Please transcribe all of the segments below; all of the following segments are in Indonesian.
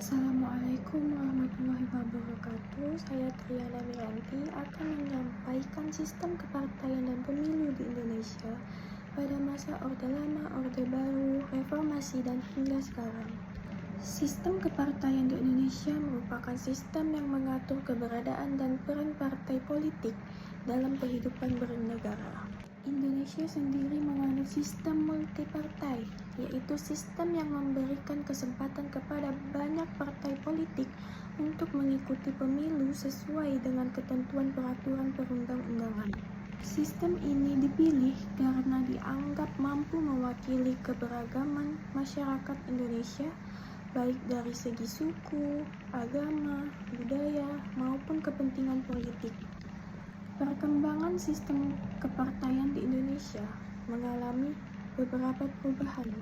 Assalamualaikum warahmatullahi wabarakatuh. Saya Triana Miranti akan menyampaikan sistem kepartaian dan pemilu di Indonesia pada masa Orde Lama, Orde Baru, Reformasi, dan hingga sekarang. Sistem kepartaian di Indonesia merupakan sistem yang mengatur keberadaan dan peran partai politik dalam kehidupan bernegara. Indonesia sendiri menganut sistem multipartai, yaitu sistem yang memberikan kesempatan kepada banyak partai politik untuk mengikuti pemilu sesuai dengan ketentuan peraturan perundang-undangan. Sistem ini dipilih karena dianggap mampu mewakili keberagaman masyarakat Indonesia, baik dari segi suku, agama, budaya, maupun kepentingan politik. Perkembangan sistem kepartaian di Indonesia mengalami beberapa perubahan.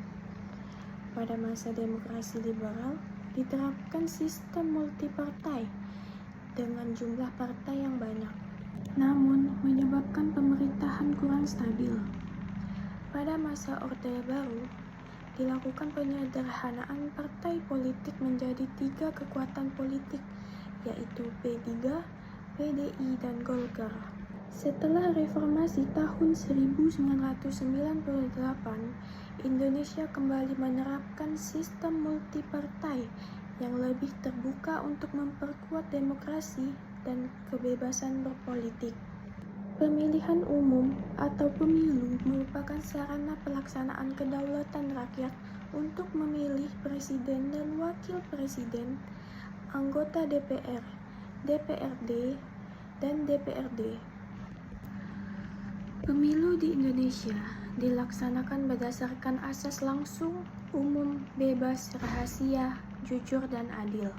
Pada masa demokrasi liberal, diterapkan sistem multipartai dengan jumlah partai yang banyak, namun menyebabkan pemerintahan kurang stabil. Pada masa Orde Baru, dilakukan penyederhanaan partai politik menjadi 3 kekuatan politik, yaitu P3, PDI, dan Golkar. Setelah reformasi tahun 1998, Indonesia kembali menerapkan sistem multipartai yang lebih terbuka untuk memperkuat demokrasi dan kebebasan berpolitik. Pemilihan umum atau pemilu merupakan sarana pelaksanaan kedaulatan rakyat untuk memilih presiden dan wakil presiden, anggota DPR, DPRD, dan DPRD. Pemilu di Indonesia dilaksanakan berdasarkan asas langsung, umum, bebas, rahasia, jujur, dan adil.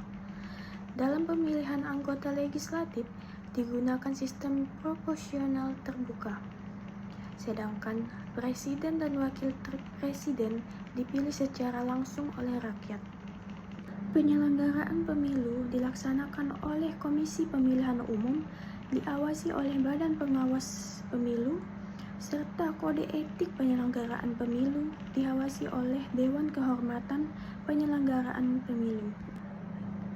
Dalam pemilihan anggota legislatif digunakan sistem proporsional terbuka, sedangkan presiden dan wakil presiden dipilih secara langsung oleh rakyat. Penyelenggaraan pemilu dilaksanakan oleh Komisi Pemilihan Umum, diawasi oleh Badan Pengawas Pemilu, serta Kode Etik Penyelenggaraan Pemilu diawasi oleh Dewan Kehormatan Penyelenggaraan Pemilu.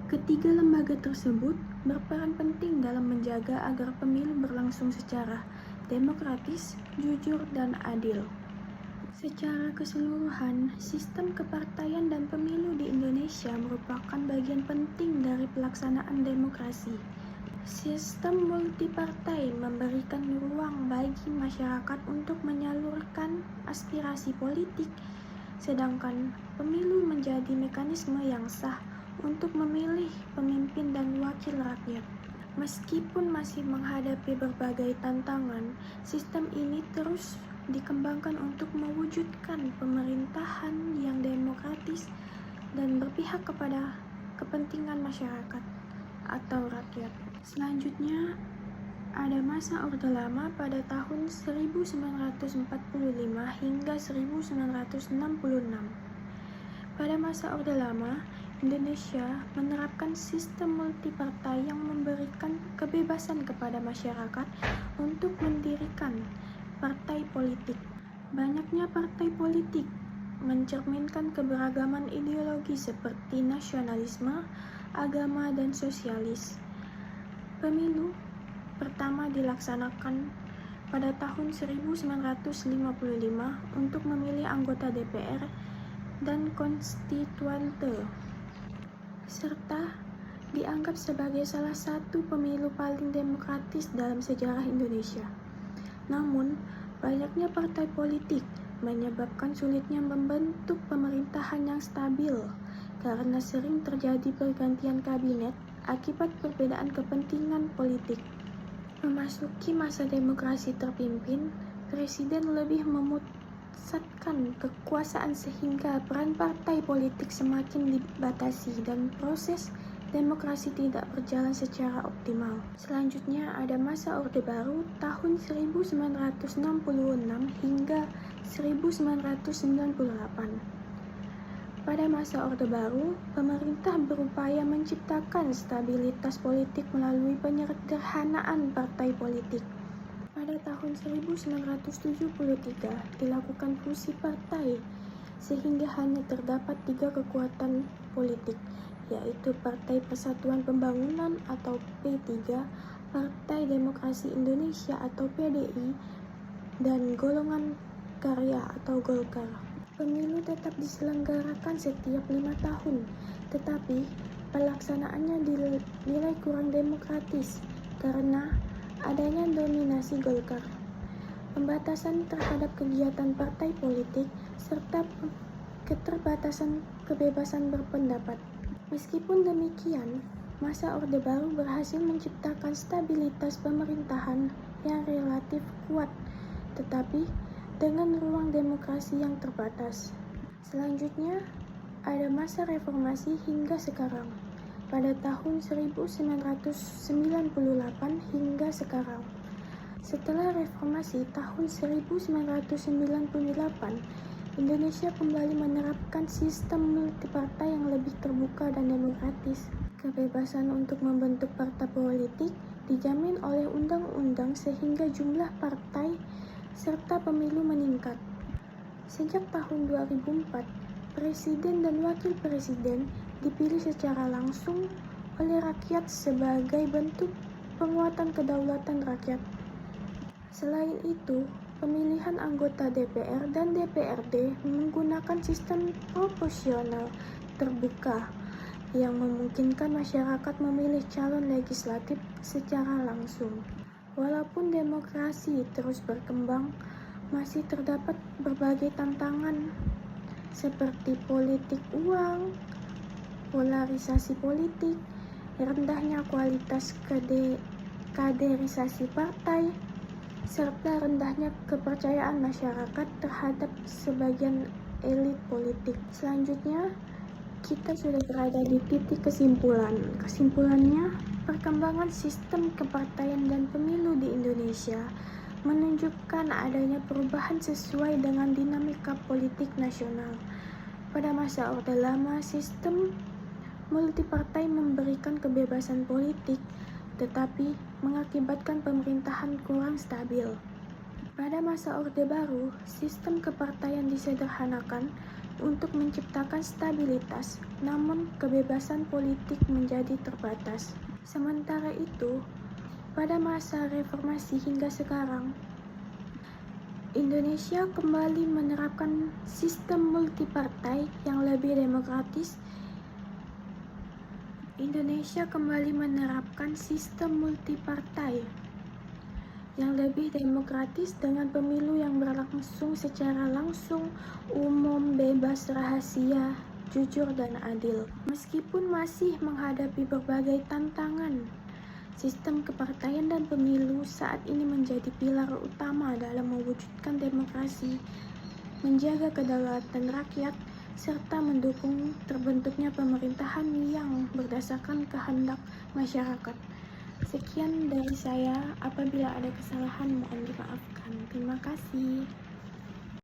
Ketiga lembaga tersebut berperan penting dalam menjaga agar pemilu berlangsung secara demokratis, jujur, dan adil. Secara keseluruhan, sistem kepartaian dan pemilu di Indonesia merupakan bagian penting dari pelaksanaan demokrasi. Sistem multipartai memberikan ruang bagi masyarakat untuk menyalurkan aspirasi politik, sedangkan pemilu menjadi mekanisme yang sah untuk memilih pemimpin dan wakil rakyat. Meskipun masih menghadapi berbagai tantangan, sistem ini terus dikembangkan untuk mewujudkan pemerintahan yang demokratis dan berpihak kepada kepentingan masyarakat atau rakyat. Selanjutnya, ada masa Orde Lama pada tahun 1945 hingga 1966. Pada masa Orde Lama, Indonesia menerapkan sistem multipartai yang memberikan kebebasan kepada masyarakat untuk mendirikan partai politik. Banyaknya partai politik mencerminkan keberagaman ideologi seperti nasionalisme, agama, dan sosialis. Pemilu pertama dilaksanakan pada tahun 1955 untuk memilih anggota DPR dan konstituante, serta dianggap sebagai salah satu pemilu paling demokratis dalam sejarah Indonesia. Namun, banyaknya partai politik menyebabkan sulitnya membentuk pemerintahan yang stabil karena sering terjadi pergantian kabinet akibat perbedaan kepentingan politik. Memasuki masa demokrasi terpimpin, presiden lebih memusatkan kekuasaan sehingga peran partai politik semakin dibatasi dan proses demokrasi tidak berjalan secara optimal. Selanjutnya ada masa Orde Baru tahun 1966 hingga 1998. Pada masa Orde Baru, pemerintah berupaya menciptakan stabilitas politik melalui penyederhanaan partai politik. Pada tahun 1973 dilakukan fusi partai, sehingga hanya terdapat 3 kekuatan politik, yaitu Partai Persatuan Pembangunan atau P3, Partai Demokrasi Indonesia atau PDI, dan Golongan Karya atau Golkar. Pemilu tetap diselenggarakan setiap 5 tahun, tetapi pelaksanaannya dinilai kurang demokratis karena adanya dominasi Golkar, pembatasan terhadap kegiatan partai politik, serta keterbatasan kebebasan berpendapat. Meskipun demikian, masa Orde Baru berhasil menciptakan stabilitas pemerintahan yang relatif kuat, tetapi dengan ruang demokrasi yang terbatas. Selanjutnya, ada masa reformasi hingga sekarang. Pada tahun 1998 hingga sekarang. Setelah reformasi tahun 1998, Indonesia kembali menerapkan sistem multipartai yang lebih terbuka dan demokratis. Kebebasan untuk membentuk partai politik dijamin oleh undang-undang sehingga jumlah partai serta pemilu meningkat. Sejak tahun 2004, Presiden dan Wakil Presiden dipilih secara langsung oleh rakyat sebagai bentuk penguatan kedaulatan rakyat. Selain itu, pemilihan anggota DPR dan DPRD menggunakan sistem proporsional terbuka yang memungkinkan masyarakat memilih calon legislatif secara langsung. Walaupun demokrasi terus berkembang, masih terdapat berbagai tantangan seperti politik uang, polarisasi politik, rendahnya kualitas kaderisasi partai, serta rendahnya kepercayaan masyarakat terhadap sebagian elit politik. Selanjutnya, kita sudah berada di titik kesimpulan. Kesimpulannya, perkembangan sistem kepartaian dan pemilu di Indonesia menunjukkan adanya perubahan sesuai dengan dinamika politik nasional. Pada masa Orde Lama, sistem multipartai memberikan kebebasan politik, tetapi mengakibatkan pemerintahan kurang stabil. Pada masa Orde Baru, sistem kepartaian disederhanakan untuk menciptakan stabilitas, namun kebebasan politik menjadi terbatas. Sementara itu, pada masa reformasi hingga sekarang, Indonesia kembali menerapkan sistem multipartai yang lebih demokratis. Indonesia kembali menerapkan sistem multipartai yang lebih demokratis dengan pemilu yang berlangsung secara langsung, umum, bebas, rahasia, jujur, dan adil. Meskipun masih menghadapi berbagai tantangan, sistem kepartaian dan pemilu saat ini menjadi pilar utama dalam mewujudkan demokrasi, menjaga kedaulatan rakyat, serta mendukung terbentuknya pemerintahan yang berdasarkan kehendak masyarakat. Sekian dari saya, apabila ada kesalahan mohon dimaafkan. Terima kasih.